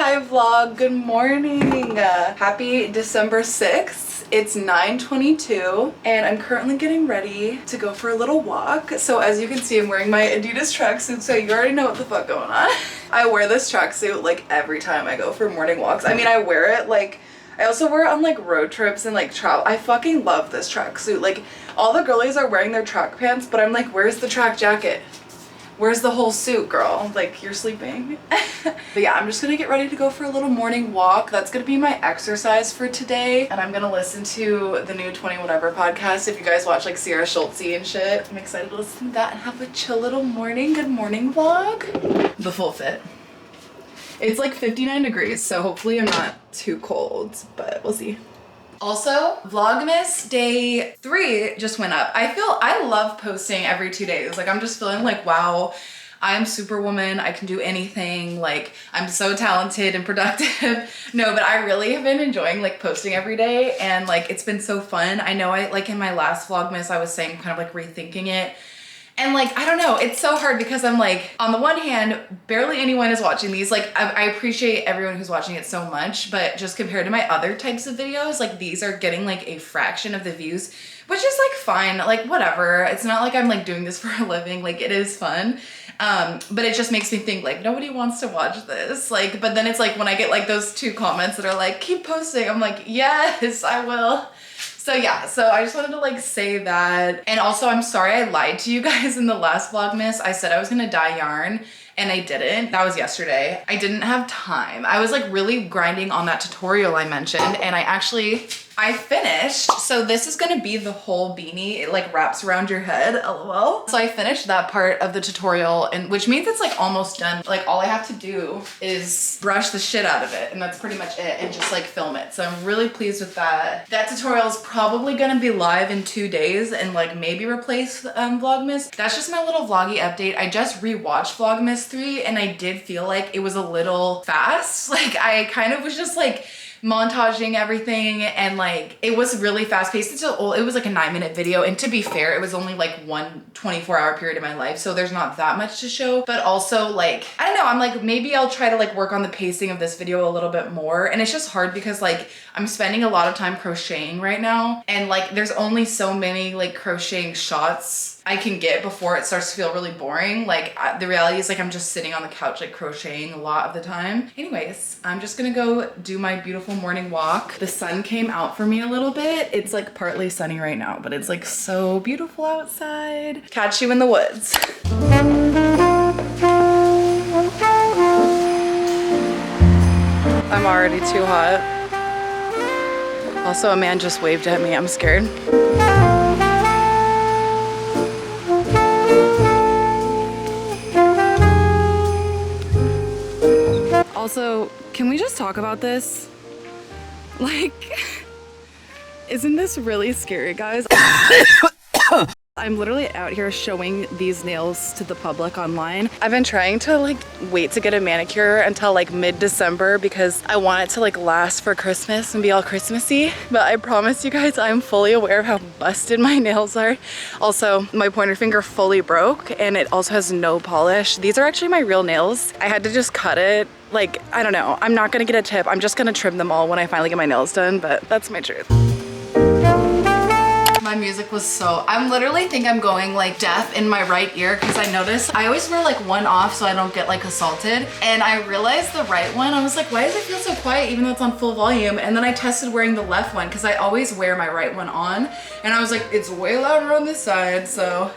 Hi vlog, good morning. Happy December 6th. It's 9:22 and I'm currently getting ready to go for a little walk. So as you can see, I'm wearing my Adidas tracksuit, so you already know what the fuck going on. I wear this tracksuit like every time I go for morning walks. I mean, I wear it like, I also wear it on like road trips and like travel. I fucking love this tracksuit. Like all the girlies are wearing their track pants, but I'm like, where's the track jacket? Where's the whole suit, girl? Like, you're sleeping? But yeah, I'm just gonna get ready to go for a little morning walk. That's gonna be my exercise for today. And I'm gonna listen to the new 20 Whatever podcast. If you guys watch like Sierra Schultz and shit, I'm excited to listen to that and have a chill little morning. Good morning vlog. The full fit. It's like 59 degrees, so hopefully I'm not too cold, but we'll see. Also, Vlogmas day 3 just went up. I love posting every 2 days. Like, I'm just feeling like, wow, I am superwoman. I can do anything. Like, I'm so talented and productive. No, but I really have been enjoying like posting every day, and like, it's been so fun. I know like in my last Vlogmas, I was saying kind of like rethinking it. And like, I don't know, it's so hard because I'm like, on the one hand, barely anyone is watching these. Like, I appreciate everyone who's watching it so much, but just compared to my other types of videos, like these are getting like a fraction of the views, which is like fine, like whatever. It's not like I'm like doing this for a living, like it is fun. But it just makes me think like nobody wants to watch this. Like, but then it's like when I get like those 2 comments that are like, keep posting, I'm like, yes, I will. So yeah, so I just wanted to like say that. And also I'm sorry I lied to you guys in the last Vlogmas. I said I was gonna dye yarn and I didn't. That was yesterday. I didn't have time. I was like really grinding on that tutorial I mentioned, and I finished. So this is gonna be the whole beanie. It like wraps around your head, lol. So I finished that part of the tutorial, and which means it's like almost done. Like all I have to do is brush the shit out of it, and that's pretty much it, and just like film it. So I'm really pleased with that. That tutorial is probably gonna be live in 2 days and like maybe replace Vlogmas. That's just my little vloggy update. I just rewatched Vlogmas 3 and I did feel like it was a little fast. Like I kind of was just like montaging everything, and like it was really fast paced. It was like a 9-minute video, and to be fair, it was only like one 24-hour period of my life, so there's not that much to show. But also like, I don't know, I'm like, maybe I'll try to like work on the pacing of this video a little bit more. And it's just hard because like I'm spending a lot of time crocheting right now, and like there's only so many like crocheting shots I can get before it starts to feel really boring. Like the reality is like I'm just sitting on the couch like crocheting a lot of the time. Anyways, I'm just gonna go do my beautiful morning walk. The sun came out for me a little bit. It's like partly sunny right now, but it's like so beautiful outside. Catch you in the woods. I'm already too hot. Also, a man just waved at me. I'm scared. Also, can we just talk about this? Like, isn't this really scary, guys? I'm literally out here showing these nails to the public online. I've been trying to like wait to get a manicure until like mid-December because I want it to like last for Christmas and be all Christmassy. But I promise you guys, I'm fully aware of how busted my nails are. Also, my pointer finger fully broke and it also has no polish. These are actually my real nails. I had to just cut it. Like, I don't know, I'm not gonna get a tip. I'm just gonna trim them all when I finally get my nails done, but that's my truth. My music was so, I'm literally think I'm going like deaf in my right ear because I noticed I always wear like one off so I don't get like assaulted. And I realized the right one, I was like, why does it feel so quiet even though it's on full volume? And then I tested wearing the left one because I always wear my right one on. And I was like, it's way louder on this side, so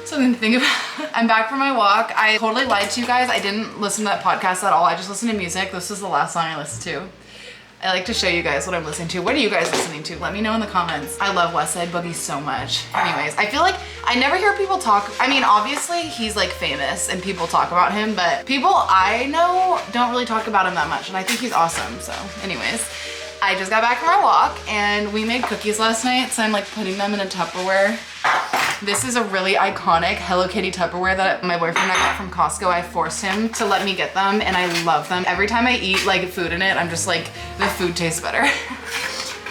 something to think about. I'm back from my walk. I totally lied to you guys. I didn't listen to that podcast at all. I just listened to music. This was the last song I listened to. I like to show you guys what I'm listening to. What are you guys listening to? Let me know in the comments. I love West Side Boogie so much. Anyways, I feel like I never hear people talk. I mean, obviously he's like famous and people talk about him, but people I know don't really talk about him that much, and I think he's awesome. So anyways, I just got back from our walk and we made cookies last night, so I'm like putting them in a Tupperware. This is a really iconic Hello Kitty Tupperware that my boyfriend I got from Costco. I forced him to let me get them and I love them. Every time I eat like food in it, I'm just like, the food tastes better.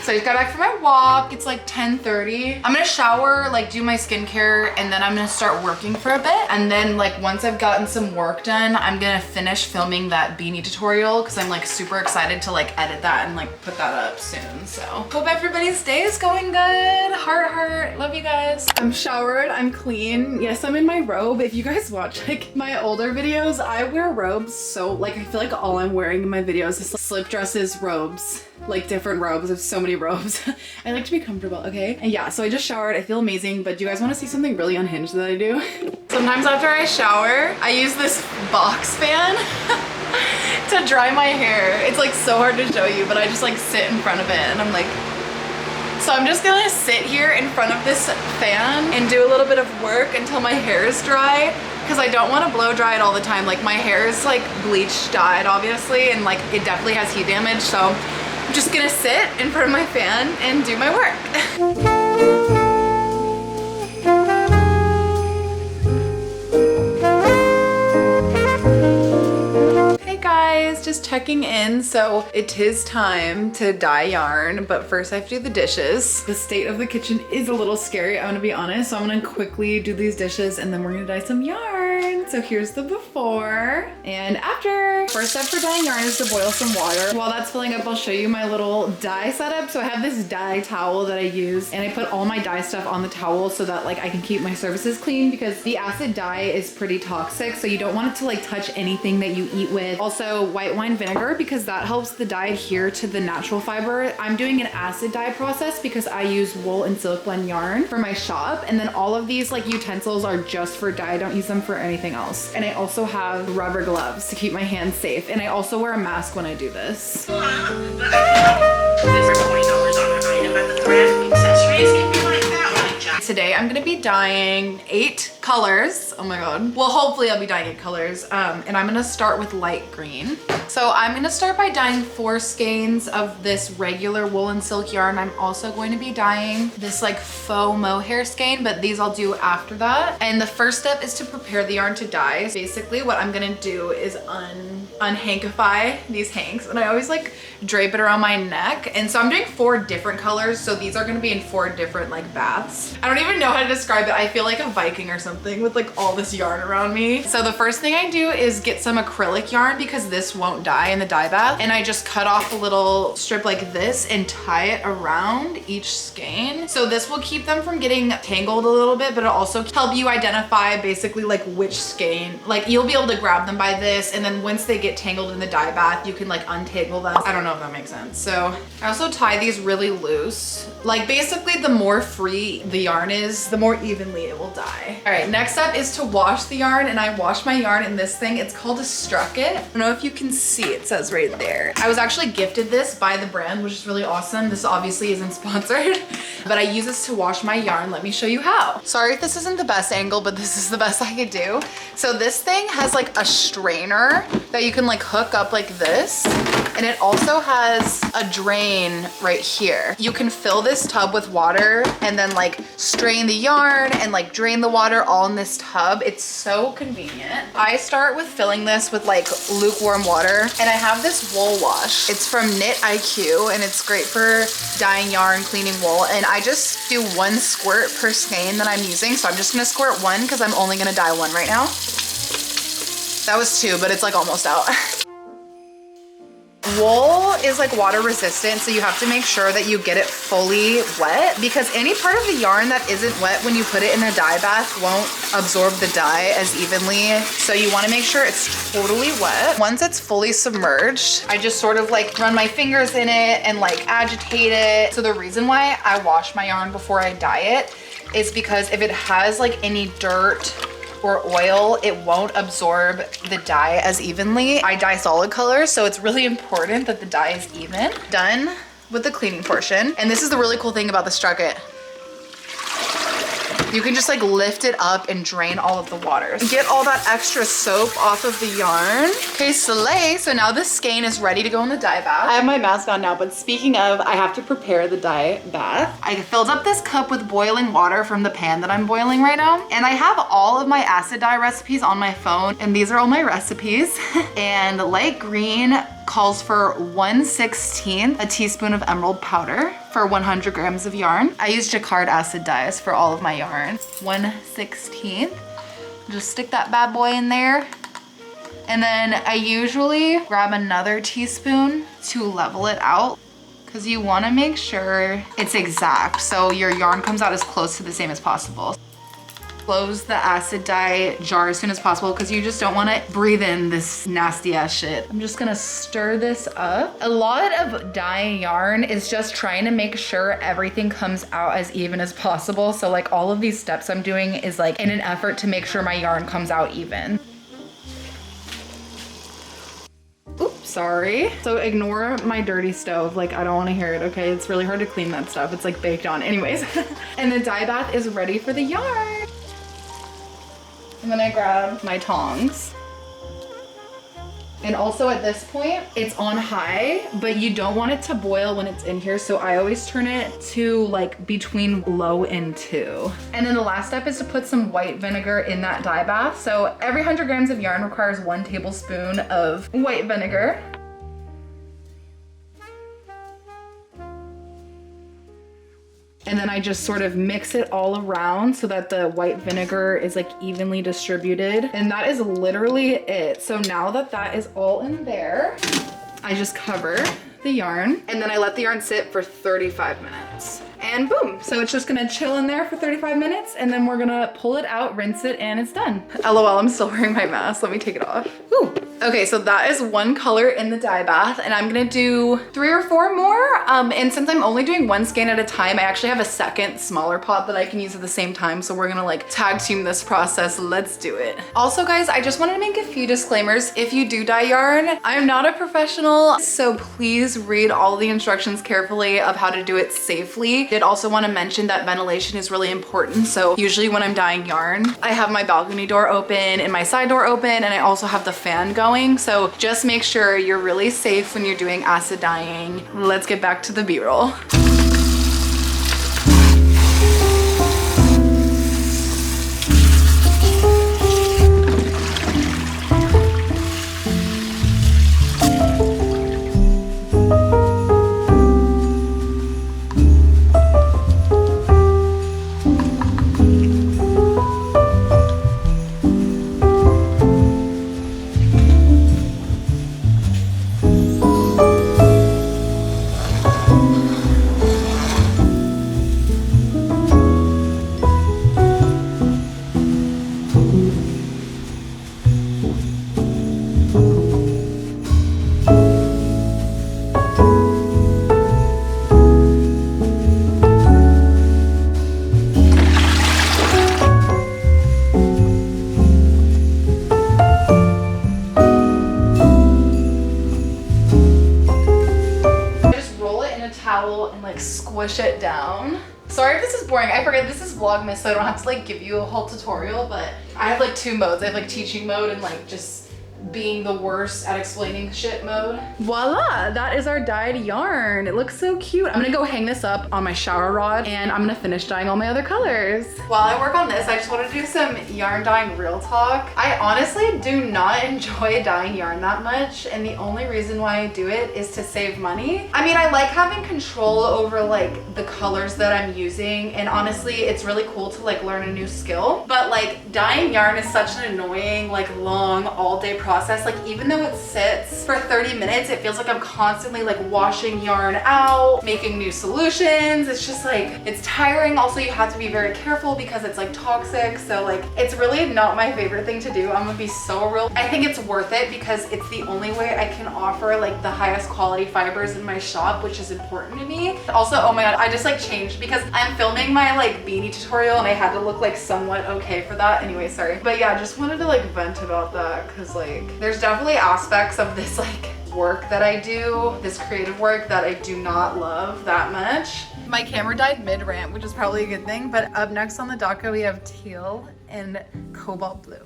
So I just got back from my walk. It's like 10:30. I'm gonna shower, like do my skincare, and then I'm gonna start working for a bit. And then like once I've gotten some work done, I'm gonna finish filming that beanie tutorial because I'm like super excited to like edit that and like put that up soon. So hope everybody's day is going good. Heart, heart. Love you guys. I'm showered. I'm clean. Yes, I'm in my robe. If you guys watch like my older videos, I wear robes. So like I feel like all I'm wearing in my videos is slip dresses, robes, like different robes. I have so many robes. I like to be comfortable, okay? And yeah, so I just showered. I feel amazing, but do you guys want to see something really unhinged that I do? Sometimes after I shower, I use this box fan to dry my hair. It's like so hard to show you, but I just like sit in front of it and I'm like, so I'm just gonna sit here in front of this fan and do a little bit of work until my hair is dry, because I don't want to blow dry it all the time. Like my hair is like bleach dyed obviously, and like it definitely has heat damage, so I'm just gonna sit in front of my fan and do my work. Just checking in. So it is time to dye yarn, but first I have to do the dishes. The state of the kitchen is a little scary, I'm gonna be honest, so I'm gonna quickly do these dishes and then we're gonna dye some yarn. So here's the before and after. First step for dyeing yarn is to boil some water. While that's filling up, I'll show you my little dye setup. So I have this dye towel that I use, and I put all my dye stuff on the towel so that like I can keep my surfaces clean, because the acid dye is pretty toxic, so you don't want it to like touch anything that you eat with. Also white wine vinegar, because that helps the dye adhere to the natural fiber. I'm doing an acid dye process because I use wool and silk blend yarn for my shop, and then all of these like utensils are just for dye. I don't use them for anything else. And I also have rubber gloves to keep my hands safe, and I also wear a mask when I do this. There's $20 on an item at the thread. Accessories can be like that, like jacket. Today I'm gonna be dyeing 8 colors. Oh my god. Well, hopefully I'll be dyeing 8 colors. And I'm gonna start with light green. So I'm gonna start by dyeing 4 skeins of this regular wool and silk yarn. I'm also going to be dyeing this like faux mohair skein, but these I'll do after that. And the first step is to prepare the yarn to dye. Basically what I'm gonna do is unhankify these hanks, and I always like drape it around my neck. And so I'm doing 4 different colors, so these are gonna be in 4 different like baths. I don't even know how to describe it. I feel like a Viking or something with like all this yarn around me. So the first thing I do is get some acrylic yarn, because this won't dye in the dye bath, and I just cut off a little strip like this and tie it around each skein. So this will keep them from getting tangled a little bit, but it'll also help you identify basically like which skein, like you'll be able to grab them by this, and then once they get tangled in the dye bath, you can like untangle them. I don't know if that makes sense. So I also tie these really loose. Like basically the more free the yarn is, the more evenly it will dye. All right, next up is to wash the yarn, and I wash my yarn in this thing. It's called a Strucket. I don't know if you can see, it says right there. I was actually gifted this by the brand, which is really awesome. This obviously isn't sponsored, but I use this to wash my yarn. Let me show you how. Sorry if this isn't the best angle, but this is the best I could do. So this thing has like a strainer that you can like hook up like this, and it also has a drain right here. You can fill this tub with water and then like strain the yarn and like drain the water all in this tub. It's so convenient. I start with filling this with like lukewarm water, and I have this wool wash. It's from Knit IQ, and it's great for dyeing yarn, cleaning wool, and I just do 1 squirt per skein that I'm using. So I'm just gonna squirt 1 because I'm only gonna dye 1 right now. That was 2, but it's like almost out. Wool is like water resistant, so you have to make sure that you get it fully wet, because any part of the yarn that isn't wet when you put it in a dye bath won't absorb the dye as evenly. So you want to make sure it's totally wet. Once it's fully submerged, I just sort of like run my fingers in it and like agitate it. So the reason why I wash my yarn before I dye it is because if it has like any dirt or oil, it won't absorb the dye as evenly. I dye solid colors, so it's really important that the dye is even. Done with the cleaning portion. And this is the really cool thing about the Strucket. You can just like lift it up and drain all of the water. Get all that extra soap off of the yarn. Okay, slay. So now this skein is ready to go in the dye bath. I have my mask on now, but speaking of, I have to prepare the dye bath. I filled up this cup with boiling water from the pan that I'm boiling right now. And I have all of my acid dye recipes on my phone, and these are all my recipes. And light green calls for 1/16 a teaspoon of emerald powder for 100 grams of yarn. I use jacquard acid dyes for all of my yarn. 1/16. Just stick that bad boy in there. And then I usually grab another teaspoon to level it out because you want to make sure it's exact so your yarn comes out as close to the same as possible. Close the acid dye jar as soon as possible because you just don't want to breathe in this nasty ass shit. I'm just gonna stir this up. A lot of dyeing yarn is just trying to make sure everything comes out as even as possible. So like all of these steps I'm doing is like in an effort to make sure my yarn comes out even. Oops, sorry. So ignore my dirty stove. Like I don't want to hear it, okay? It's really hard to clean that stuff. It's like baked on anyways. And the dye bath is ready for the yarn. And then I grab my tongs. And also at this point, it's on high, but you don't want it to boil when it's in here. So I always turn it to like between low and 2. And then the last step is to put some white vinegar in that dye bath. So every 100 grams of yarn requires 1 tablespoon of white vinegar. And then I just sort of mix it all around so that the white vinegar is like evenly distributed. And that is literally it. So now that that is all in there, I just cover the yarn and then I let the yarn sit for 35 minutes. And boom, so it's just gonna chill in there for 35 minutes and then we're gonna pull it out, rinse it, and it's done. LOL, I'm still wearing my mask. Let me take it off. Whew. Okay, so that is one color in the dye bath and I'm gonna do 3 or 4 more. And since I'm only doing 1 skein at a time, I actually have a second smaller pot that I can use at the same time. So we're gonna like tag team this process. Let's do it. Also guys, I just wanted to make a few disclaimers. If you do dye yarn, I'm not a professional, so please read all the instructions carefully of how to do it safely. I did also want to mention that ventilation is really important. So usually when I'm dyeing yarn, I have my balcony door open and my side door open, and I also have the fan going. So just make sure you're really safe when you're doing acid dyeing. Let's get back to the B-roll. And like squish it down. Sorry if this is boring. I forget this is vlogmas, so I don't have to like give you a whole tutorial, but I have like 2 modes. I have like teaching mode and like just being the worst at explaining shit mode. Voila, that is our dyed yarn. It looks so cute. I'm gonna go hang this up on my shower rod and I'm gonna finish dyeing all my other colors. While I work on this, I just want to do some yarn dyeing real talk. I honestly do not enjoy dyeing yarn that much, and the only reason why I do it is to save money. I mean, I like having control over like the colors that I'm using, and honestly, it's really cool to like learn a new skill, but like dyeing yarn is such an annoying, like long all-day process. Like even though it sits for 30 minutes, it feels like I'm constantly like washing yarn out, making new solutions. It's just like, it's tiring. Also, you have to be very careful because it's like toxic. So like, it's really not my favorite thing to do. I'm gonna be so real. I think it's worth it because it's the only way I can offer like the highest quality fibers in my shop, which is important to me. Also, oh my God, I just like changed because I'm filming my like beanie tutorial and I had to look like somewhat okay for that. Anyway, sorry. But yeah, just wanted to like vent about that because like, there's definitely aspects of this like work that I do, this creative work, that I do not love that much. My camera died mid-rant, which is probably a good thing, but up next on the docket we have teal and cobalt blue.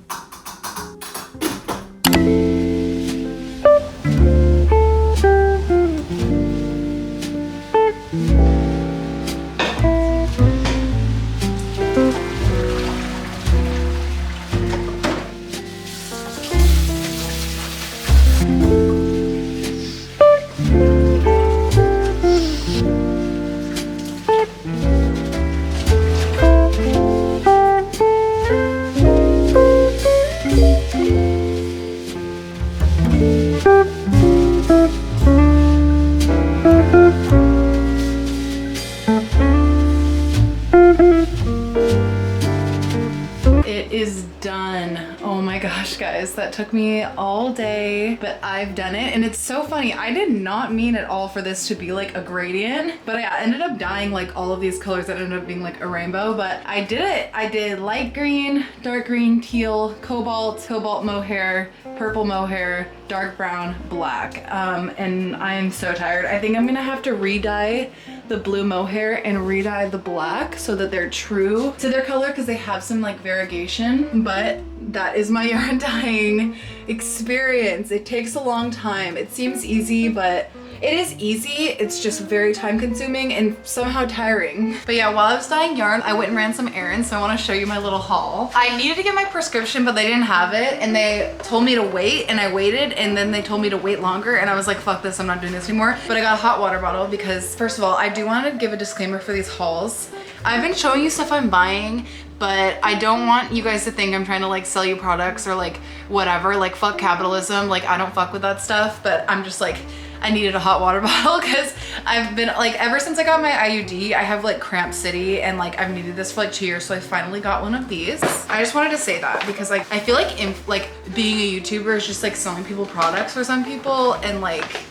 that took me all day, but I've done it. And it's so funny. I did not mean at all for this to be like a gradient, but I ended up dyeing like all of these colors that ended up being like a rainbow, but I did it. I did light green, dark green, teal, cobalt mohair, purple mohair, dark brown, black. And I'm so tired. I think I'm gonna have to re-dye the blue mohair and re-dye the black so that they're true to their color, because they have some like variegation. But that is my yarn dyeing experience. It takes a long time. It seems easy, but it is easy. It's just very time consuming and somehow tiring. But yeah, while I was dyeing yarn, I went and ran some errands, so I want to show you my little haul. I needed to get my prescription, but they didn't have it, and they told me to wait, and I waited, and then they told me to wait longer, and I was like, fuck this, I'm not doing this anymore. But I got a hot water bottle because, first of all, I do want to give a disclaimer for these hauls. I've been showing you stuff I'm buying, but I don't want you guys to think I'm trying to like sell you products or like whatever, like fuck capitalism. Like I don't fuck with that stuff, but I'm just like, I needed a hot water bottle because I've been like, ever since I got my IUD, I have like cramp city, and like I've needed this for like 2 years, so I finally got one of these. I just wanted to say that because like I feel like being a YouTuber is just like selling people products for some people, and like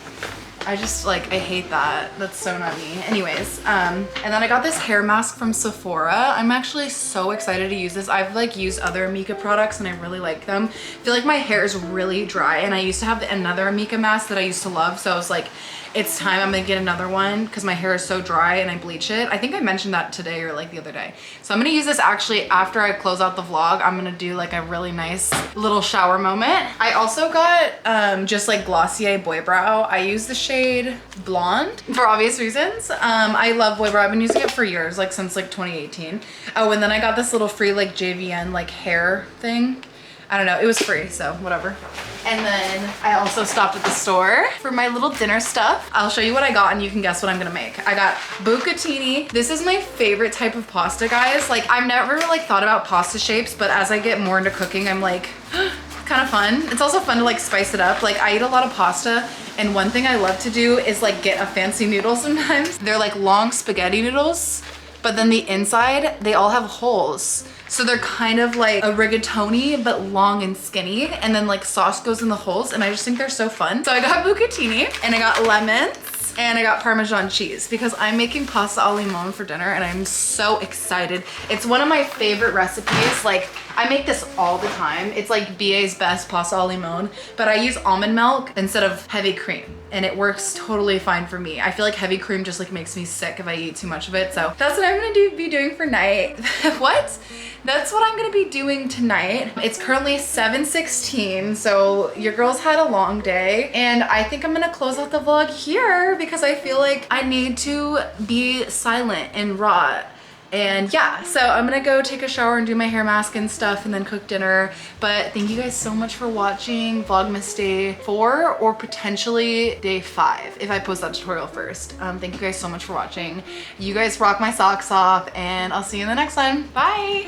I just like, I hate that. That's so not me. Anyways, and then I got this hair mask from Sephora. I'm actually so excited to use this. I've like used other Amika products and I really like them. I feel like my hair is really dry, and I used to have another Amika mask that I used to love. So I was like, it's time, I'm gonna get another one because my hair is so dry and I bleach it. I think I mentioned that today or like the other day. So I'm gonna use this actually after I close out the vlog. I'm gonna do like a really nice little shower moment. I also got just like Glossier Boy Brow. I use the shade Blonde for obvious reasons. I love Boy Brow. I've been using it for years, like since like 2018. Oh, and then I got this little free like JVN like hair thing. I don't know, it was free, so whatever. And then I also stopped at the store for my little dinner stuff. I'll show you what I got and you can guess what I'm gonna make. I got bucatini. This is my favorite type of pasta, guys. Like I've never like thought about pasta shapes, but as I get more into cooking, I'm like, kind of fun. It's also fun to like spice it up. Like I eat a lot of pasta, and one thing I love to do is like get a fancy noodle sometimes. They're like long spaghetti noodles, but then the inside, they all have holes. So they're kind of like a rigatoni, but long and skinny. And then like sauce goes in the holes, and I just think they're so fun. So I got bucatini, and I got lemons, and I got Parmesan cheese because I'm making pasta al limon for dinner, and I'm so excited. It's one of my favorite recipes. Like I make this all the time. It's like byee's best pasta al limon, but I use almond milk instead of heavy cream, and it works totally fine for me. I feel like heavy cream just like makes me sick if I eat too much of it. So that's what I'm gonna be doing for night. What? That's what I'm gonna be doing tonight. It's currently 7:16, so your girl's had a long day, and I think I'm gonna close out the vlog here because I feel like I need to be silent and raw. And yeah, so I'm gonna go take a shower and do my hair mask and stuff and then cook dinner. But thank you guys so much for watching Vlogmas Day 4 or potentially Day 5 if I post that tutorial first. Thank you guys so much for watching. You guys rock my socks off, and I'll see you in the next one. Bye!